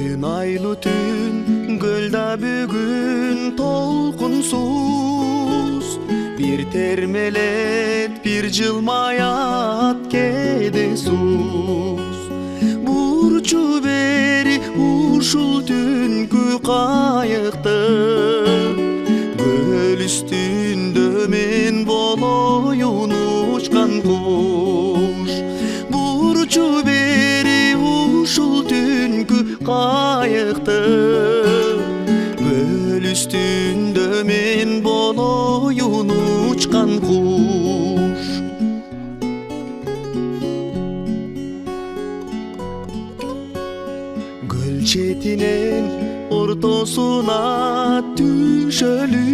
Күн айлы түн, гөлда бүгін толқынсыз. Bir termelet, bir жылмаят кедесіз. Бурчу бери ушул түнкү кайыкты. Гөл үстүндө мен болоюн учкан куш. Бурчу бери ушул түнкү кайыкты. Гөл үстүндө мен болоюн учкан куш. Гөл четинен ортосуна түшөлү.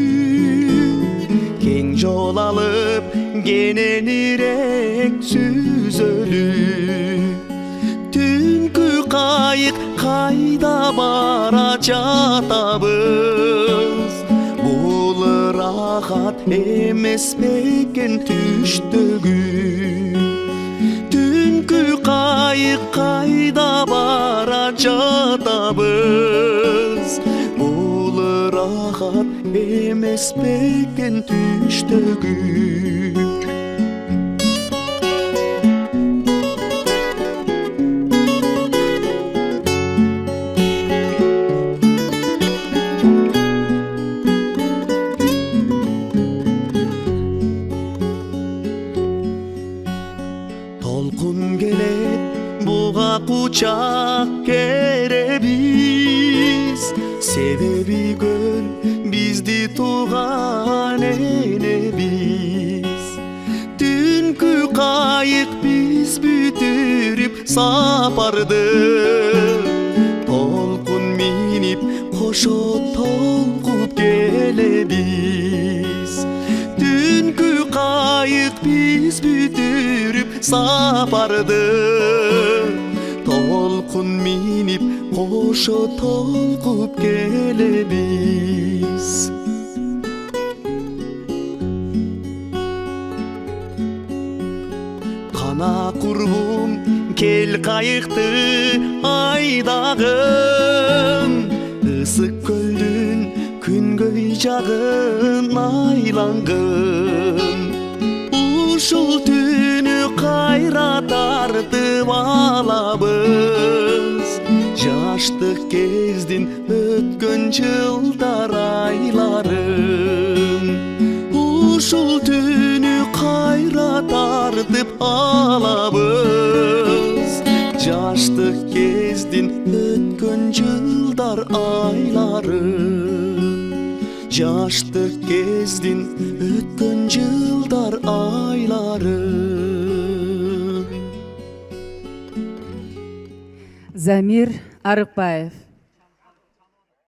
Кең жол алып кененирээк сүзөлү. Түнкү кайык кайда бара жатабыз? Бул ырахат эмес бекен түштөгү. Түнкү кайык кайда бара жатабыз? Бул ырахат эмес бекен түштөгү. Толкун келет, буга кучак керебиз. Себеби көл бизди туган энебиз. Түнкү кайык биз бүтүрүп сапарды. Толкун минип кошо толкуп келебиз. Түнкү кайык биз бүтүрүп сапарды. Толкун минип кошо толкуп келебиз. Кана курбум кел кайыкты айдагын. Ысык көлдүн күнгөй жагын айлангын. Ушул түнү кайра тартып алабыз. Жаштык кездин өткөн жылдар айларын. Ушул түнү кайра тартып алабыз. Жаштык кездин өткөн жылдар айларын. Жаштык кездин өткөн жылдар айларын. Замир Арыкбаев.